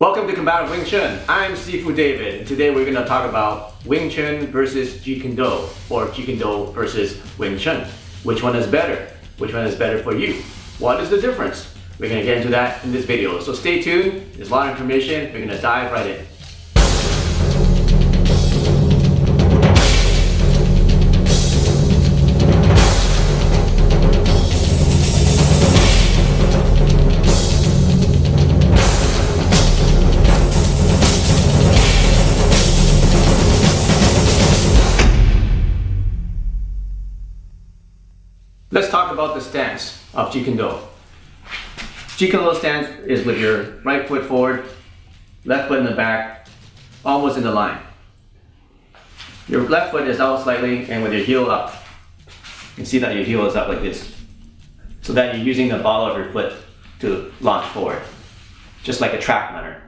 Welcome to Combative Wing Chun. I'm Sifu David, and today we're going to talk about Wing Chun versus Jeet Kune Do, or Jeet Kune Do versus Wing Chun. Which one is better? Which one is better for you? What is the difference? We're going to get into that in this video. So stay tuned. There's a lot of information. We're going to dive right in. Let's talk about the stance of Jeet Kune Do. Jeet Kune Do stance is with your right foot forward, left foot in the back, almost in the line. Your left foot is out slightly and with your heel up. You can see that your heel is up like this, so that you're using the ball of your foot to launch forward, just like a track runner.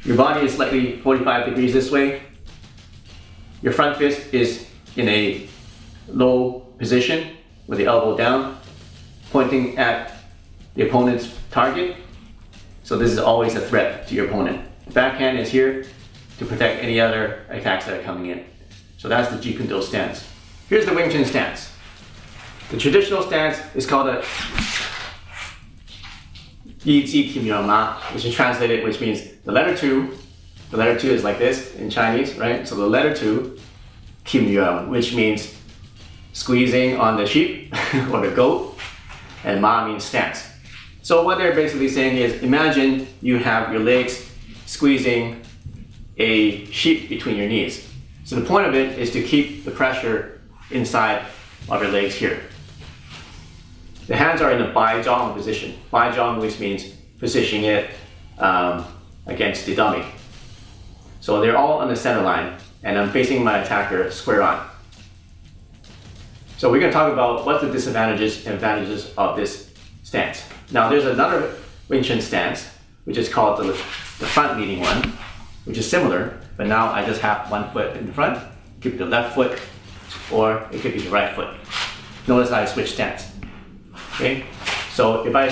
Your body is slightly 45 degrees this way. Your front fist is in a low position with the elbow down, pointing at the opponent's target. So this is always a threat to your opponent. The backhand is here to protect any other attacks that are coming in. So that's the Jeet Kune Do stance. Here's the Wing Chun stance. The traditional stance is called a Yi Ma, which is translated, which means the letter 2. The letter 2 is like this in Chinese, right? So the letter 2, Kim Yuan, which means squeezing on the sheep or the goat, and Ma means stance. So what they're basically saying is, imagine you have your legs squeezing a sheep between your knees. So the point of it is to keep the pressure inside of your legs here. The hands are in a Bai Zhang position. Bai Zhang, which means positioning it against the dummy. So they're all on the center line, and I'm facing my attacker square on. So we're going to talk about what the disadvantages and advantages of this stance. Now there's another Wing Chun stance, which is called the front leading one, which is similar, but now I just have one foot in the front. It could be the left foot, or it could be the right foot. Notice I switch stance. Okay, so if I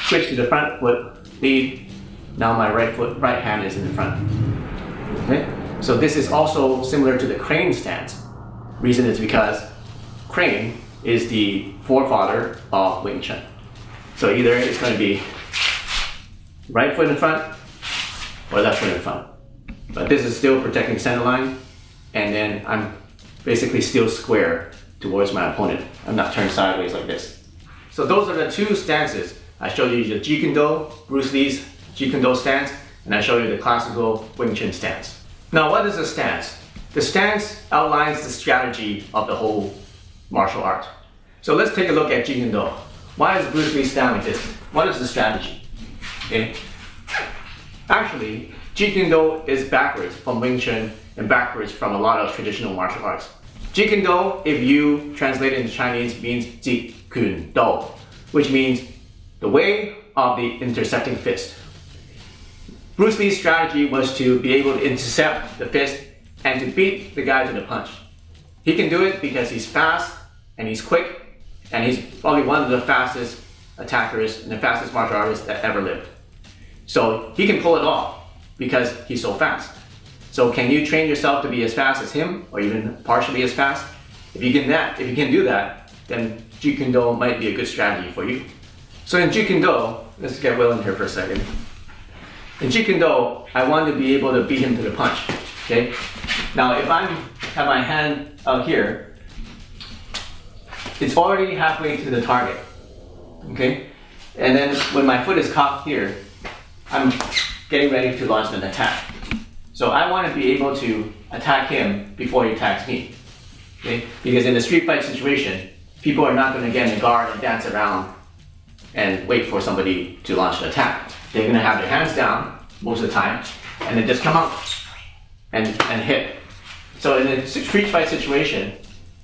switch to the front foot lead, now my right hand is in the front. Okay. So this is also similar to the crane stance. Reason is because crane is the forefather of Wing Chun. So either it's going to be right foot in front or left foot in front. But this is still protecting center line, and then I'm basically still square towards my opponent. I'm not turned sideways like this. So those are the two stances. I showed you the Jeet Kune Do, Bruce Lee's Jeet Kune Do stance, and I showed you the classical Wing Chun stance. Now, what is a stance? The stance outlines the strategy of the whole martial art. So let's take a look at Jeet Kune Do. Why is Bruce Lee stand like this? What is the strategy? Okay. Actually, Jeet Kune Do is backwards from Wing Chun and backwards from a lot of traditional martial arts. Jeet Kune Do, if you translate it into Chinese, means Jeet Kune Do, which means the way of the intercepting fist. Bruce Lee's strategy was to be able to intercept the fist and to beat the guy to the punch. He can do it because he's fast and he's quick, and he's probably one of the fastest attackers and the fastest martial artists that ever lived. So he can pull it off because he's so fast. So can you train yourself to be as fast as him, or even partially as fast? If you can do that, then Jeet Kune Do might be a good strategy for you. So in Jeet Kune Do, let's get Will in here for a second. In Jeet Kune Do, I want to be able to beat him to the punch. Okay. Now, if I have my hand out here, it's already halfway to the target. Okay. And then when my foot is cocked here, I'm getting ready to launch an attack. So I want to be able to attack him before he attacks me. Okay. Because in a street fight situation, people are not going to get in a guard and dance around and wait for somebody to launch an attack. They're going to have their hands down most of the time, and then just come out and hit. So in a street fight situation,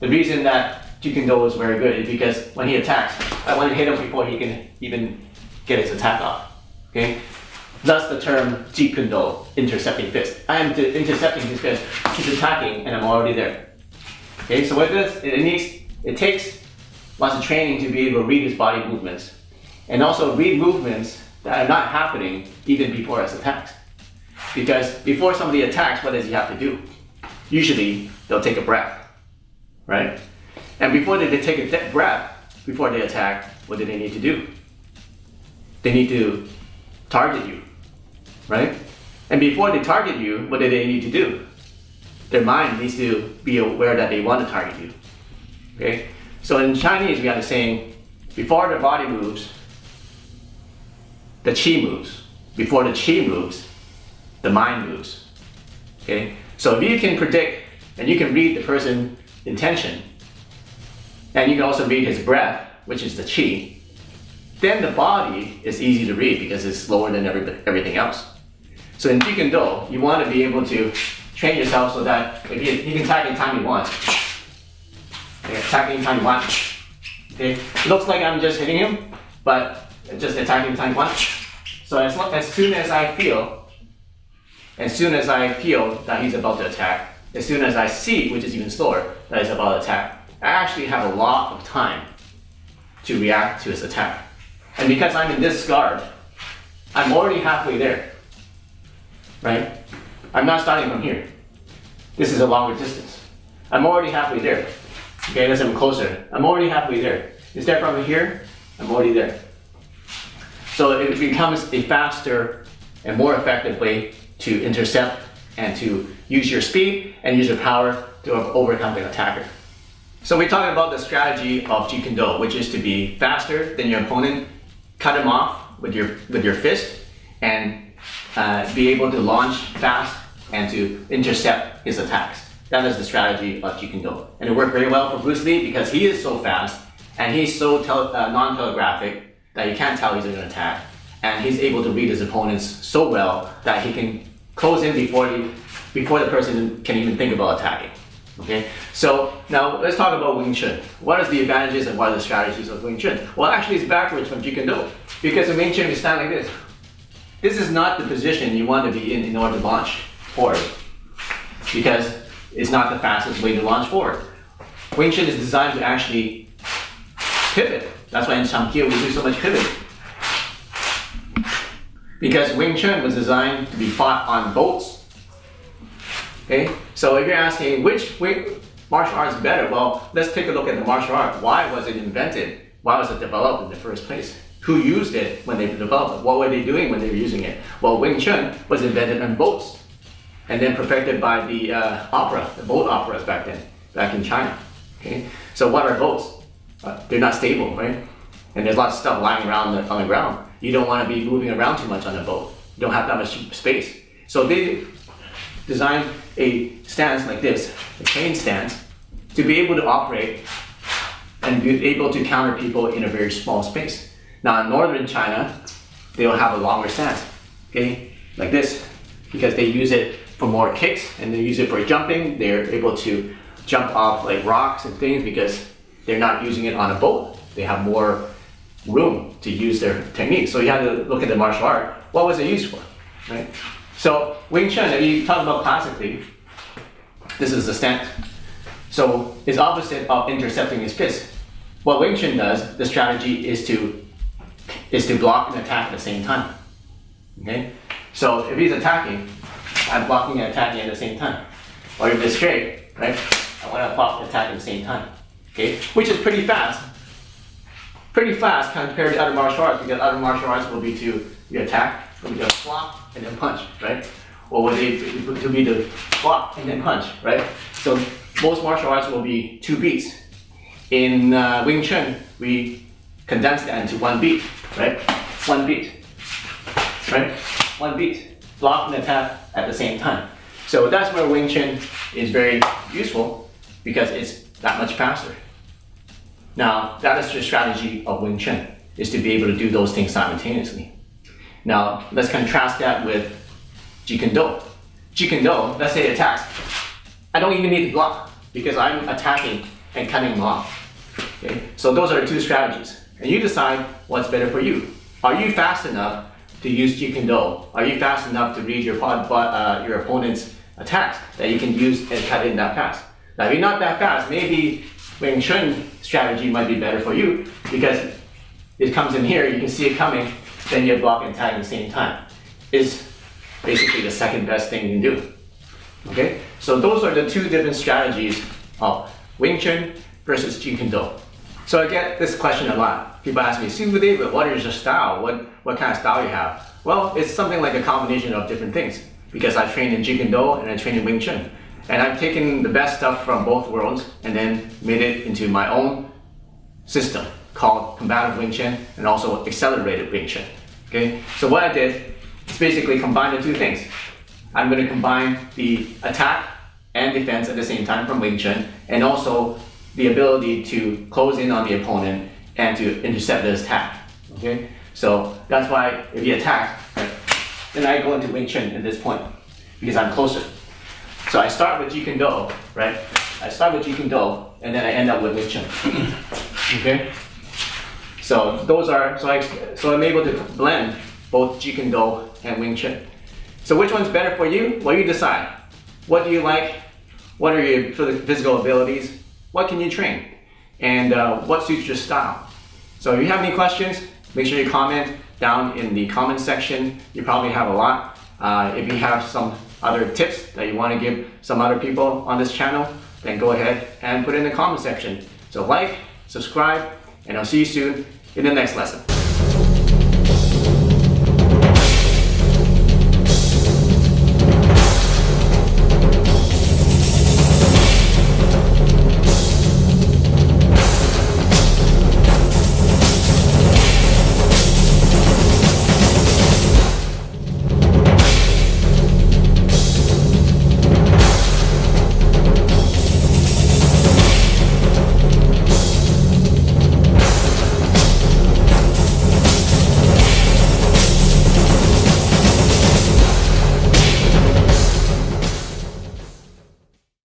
the reason that Jeet Kune Do is very good is because when he attacks, I want to hit him before he can even get his attack off. Okay? Thus the term Jeet Kune Do, intercepting fist. I am intercepting his fist, he's attacking, and I'm already there. Okay, so what it does, it takes lots of training to be able to read his body movements and also read movements that are not happening even before his attacks. Because before somebody attacks, what does he have to do? Usually, they'll take a breath, right? And before they take a breath, before they attack, what do they need to do? They need to target you, right? And before they target you, what do they need to do? Their mind needs to be aware that they want to target you, okay? So in Chinese, we have the saying, before the body moves, the qi moves. Before the qi moves, the mind moves, okay? So if you can predict and you can read the person's intention, and you can also read his breath, which is the qi, then the body is easy to read because it's slower than everything else. So in Jeet Kune Do, you want to be able to train yourself so that if you can attack anytime you want. Okay, attack anytime you want. Okay, it looks like I'm just hitting him, but just attack anytime you want. So as soon as I feel that he's about to attack, as soon as I see, which is even slower, that he's about to attack, I actually have a lot of time to react to his attack. And because I'm in this guard, I'm already halfway there, right? I'm not starting from here. This is a longer distance. I'm already halfway there. Okay, let's move closer. I'm already halfway there. Instead from here, I'm already there. So it becomes a faster and more effective way to intercept and to use your speed and use your power to overcome the attacker. So we're talking about the strategy of Jeet Kune Do, which is to be faster than your opponent, cut him off with your fist, and be able to launch fast and to intercept his attacks. That is the strategy of Jeet Kune Do. And it worked very well for Bruce Lee because he is so fast and he's so non-telegraphic that you can't tell he's going to attack. And he's able to read his opponents so well that he can close in before the person can even think about attacking. Okay, so now let's talk about Wing Chun. What is the advantages and what are the strategies of Wing Chun? Well, actually it's backwards from Jeet Kune Do. Because in Wing Chun you stand like this. This is not the position you want to be in order to launch forward. Because it's not the fastest way to launch forward. Wing Chun is designed to actually pivot. That's why in Chamkyo we do so much pivot. Because Wing Chun was designed to be fought on boats. Okay, so if you're asking which martial art is better, well, let's take a look at the martial art. Why was it invented? Why was it developed in the first place? Who used it when they developed it? What were they doing when they were using it? Well, Wing Chun was invented on boats and then perfected by the boat operas back in China. Okay, so what are boats? They're not stable, right? And there's lots of stuff lying around on the ground. You don't want to be moving around too much on a boat. You don't have that much space. So they designed a stance like this, a chain stance, to be able to operate and be able to counter people in a very small space. Now in northern China, they'll have a longer stance, okay, like this, because they use it for more kicks and they use it for jumping. They're able to jump off like rocks and things because they're not using it on a boat. They have more room to use their technique. So you have to look at the martial art. What was it used for, right? So Wing Chun, if you talk about classically, this is the stance. So it's opposite of intercepting his fist. What Wing Chun does, the strategy is to block and attack at the same time. Okay? So if he's attacking, I'm blocking and attacking at the same time. Or if it's straight, right? I want to block and attack at the same time. Okay? Which is pretty fast. Pretty fast compared to other martial arts, because other martial arts will be to attack, will be to block and then punch, right? Or will they to be to block and then punch, right? So most martial arts will be 2 beats. In Wing Chun, we condense that into 1 beat, right? 1 beat, right? 1 beat, block and attack at the same time. So that's where Wing Chun is very useful because it's that much faster. Now, that is the strategy of Wing Chun, is to be able to do those things simultaneously. Now, let's contrast that with Jeet Kune Do. Jeet Kune Do, let's say it attacks. I don't even need to block because I'm attacking and cutting them off. Okay? So those are the 2 strategies. And you decide what's better for you. Are you fast enough to use Jeet Kune Do? Are you fast enough to read your opponent's attacks that you can use and cut in that fast? Now, if you're not that fast, maybe Wing Chun strategy might be better for you because it comes in here, you can see it coming, then you block and tag at the same time. Is basically the second best thing you can do. Okay, so those are the two different strategies of Wing Chun versus Jeet Kune Do. So I get this question a lot. People ask me, "See, David, what is your style? What kind of style you have?" Well, it's something like a combination of different things because I train in Jeet Kune Do and I train in Wing Chun. And I've taken the best stuff from both worlds and then made it into my own system called combative Wing Chun and also accelerated Wing Chun. Okay, so what I did is basically combine the two things. I'm going to combine the attack and defense at the same time from Wing Chun, and also the ability to close in on the opponent and to intercept the attack. Okay, so that's why if he attacks, right, then I go into Wing Chun at this point because I'm closer. So I start with Jeet Kune Do, right? I start with Jeet Kune Do, and then I end up with Wing Chun. Okay. So those are so I'm able to blend both Jeet Kune Do and Wing Chun. So which one's better for you? Well, you decide. What do you like? What are your physical abilities? What can you train? And what suits your style? So if you have any questions, make sure you comment down in the comment section. You probably have a lot. If you have some other tips that you want to give some other people on this channel, then go ahead and put it in the comment section. So like, subscribe, and I'll see you soon in the next lesson.